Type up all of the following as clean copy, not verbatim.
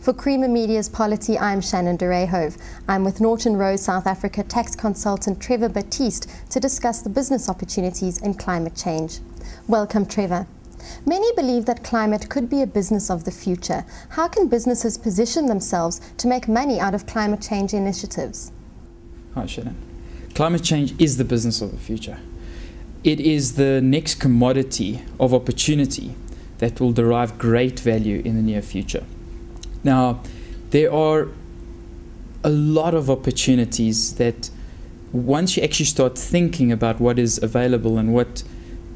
For Creamer Media's Polity, I'm Shannon de Rehove. I'm with Norton Rose South Africa tax consultant Trevor Batiste to discuss the business opportunities in climate change. Welcome, Trevor. Many believe that climate could be a business of the future. How can businesses position themselves to make money out of climate change initiatives? Hi, Shannon. Climate change is the business of the future. It is the next commodity of opportunity that will derive great value in the near future. Now, there are a lot of opportunities that once you actually start thinking about what is available and what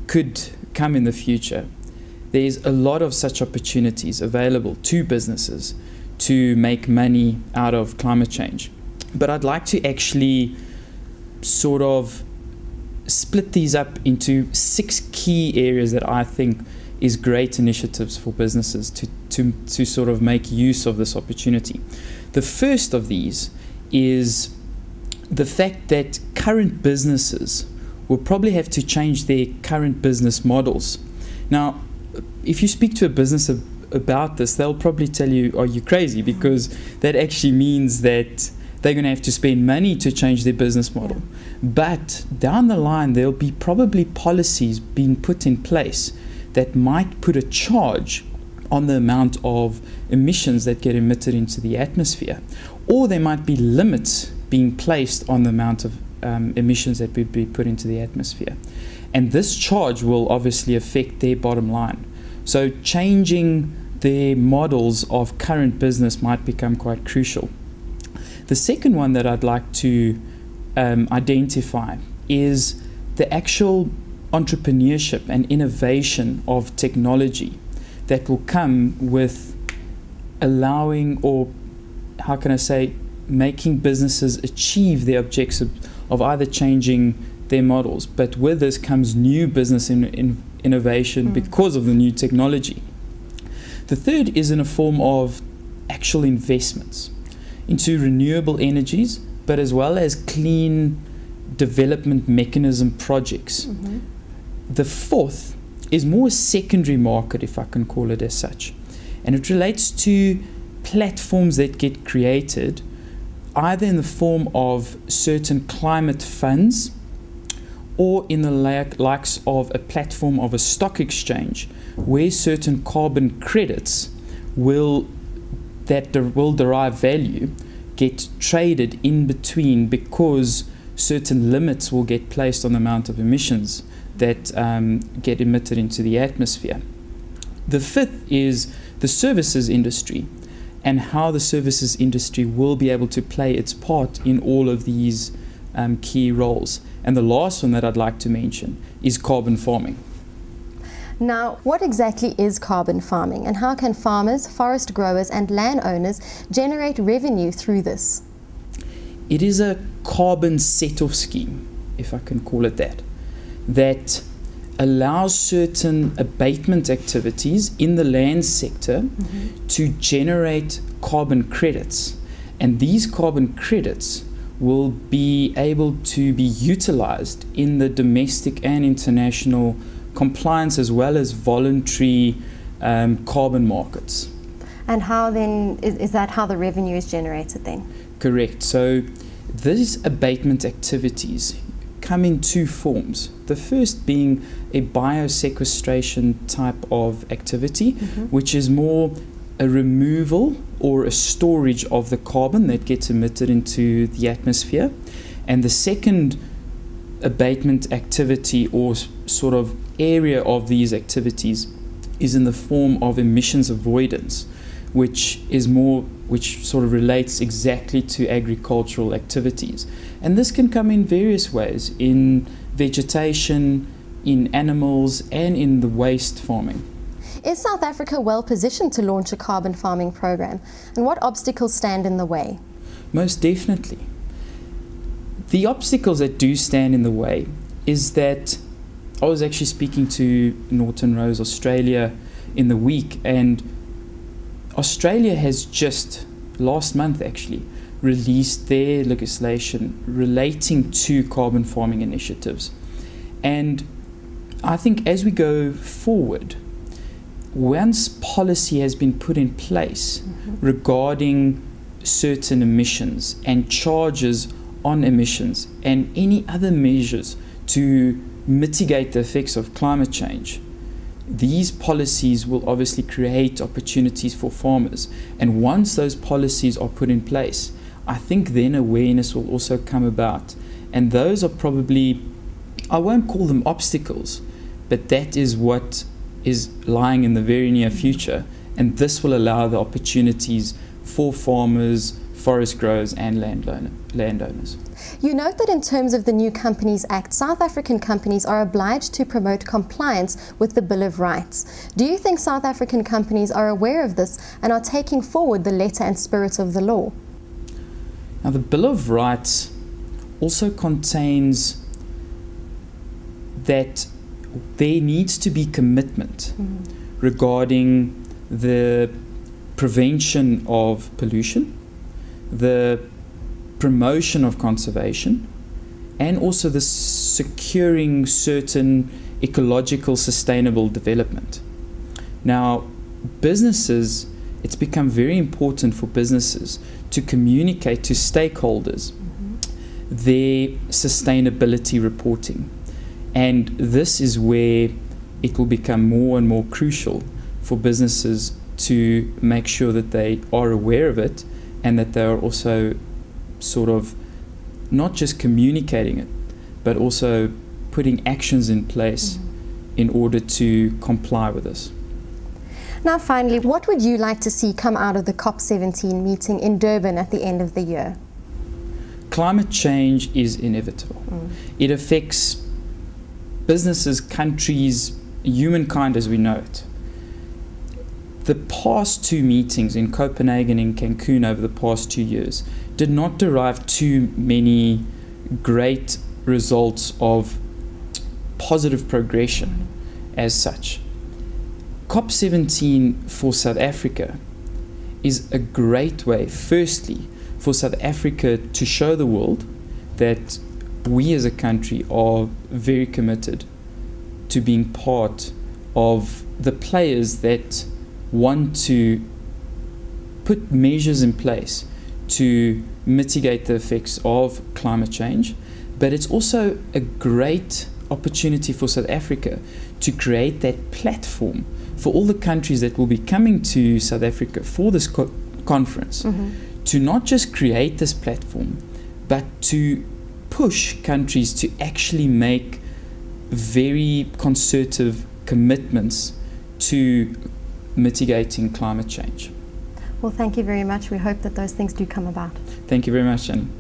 could come in the future, there's a lot of such opportunities available to businesses to make money out of climate change. But I'd like to actually sort of split these up into 6 key areas that I think is great initiatives for businesses to sort of make use of this opportunity. The first of these is the fact that current businesses will probably have to change their current business models. Now, if you speak to a business about this, they'll probably tell you, are you crazy? Because that actually means that they're going to have to spend money to change their business model. But down the line, there'll be probably policies being put in place that might put a charge on the amount of emissions that get emitted into the atmosphere. Or there might be limits being placed on the amount of emissions that would be put into the atmosphere. And this charge will obviously affect their bottom line. So changing their models of current business might become quite crucial. The second one that I'd like to identify is the actual entrepreneurship and innovation of technology that will come with allowing, or how can I say, making businesses achieve their objectives of either changing their models, but with this comes new business innovation because of the new technology. The third is in a form of actual investments into renewable energies, but as well as clean development mechanism projects. The fourth is more a secondary market, if I can call it as such, and it relates to platforms that get created either in the form of certain climate funds or in the likes of a platform of a stock exchange where certain carbon credits that will derive value get traded in between, because certain limits will get placed on the amount of emissions that get emitted into the atmosphere. The fifth is the services industry and how the services industry will be able to play its part in all of these key roles. And the last one that I'd like to mention is carbon farming. Now, what exactly is carbon farming, and how can farmers, forest growers and landowners generate revenue through this? It is a carbon set-off scheme, if I can call it that, that allows certain abatement activities in the land sector to generate carbon credits. And these carbon credits will be able to be utilized in the domestic and international compliance as well as voluntary carbon markets. And how then, is that how the revenue is generated then? Correct. So these abatement activities come in 2 forms. The first being a biosequestration type of activity, which is more a removal or a storage of the carbon that gets emitted into the atmosphere. And the second abatement activity or sort of area of these activities is in the form of emissions avoidance, which sort of relates exactly to agricultural activities. And this can come in various ways, in vegetation, in animals, and in the waste farming. Is South Africa well positioned to launch a carbon farming program, and what obstacles stand in the way? Most definitely. The obstacles that do stand in the way is that I was actually speaking to Norton Rose Australia in the week, and Australia has just last month actually released their legislation relating to carbon farming initiatives. And I think as we go forward, once policy has been put in place regarding certain emissions and charges on emissions and any other measures to mitigate the effects of climate change, these policies will obviously create opportunities for farmers. And once those policies are put in place, I think then awareness will also come about. And those are probably, I won't call them obstacles, but that is what is lying in the very near future. And this will allow the opportunities for farmers, forest growers and landowners. You note that in terms of the New Companies Act, South African companies are obliged to promote compliance with the Bill of Rights. Do you think South African companies are aware of this and are taking forward the letter and spirit of the law? Now, the Bill of Rights also contains that there needs to be commitment regarding the prevention of pollution, the promotion of conservation, and also the securing certain ecological sustainable development. Now, businesses, it's become very important for businesses to communicate to stakeholders their sustainability reporting. And this is where it will become more and more crucial for businesses to make sure that they are aware of it and that they are also sort of not just communicating it, but also putting actions in place in order to comply with this. Now finally, what would you like to see come out of the COP17 meeting in Durban at the end of the year? Climate change is inevitable. It affects businesses, countries, humankind as we know it. The past two meetings in Copenhagen and Cancun over the past 2 years did not derive too many great results of positive progression as such. COP17 for South Africa is a great way, firstly, for South Africa to show the world that we as a country are very committed to being part of the players that want to put measures in place to mitigate the effects of climate change. But it's also a great opportunity for South Africa to create that platform for all the countries that will be coming to South Africa for this conference, to not just create this platform, but to push countries to actually make very concerted commitments to mitigating climate change. Well, thank you very much. We hope that those things do come about. Thank you very much, Shannon.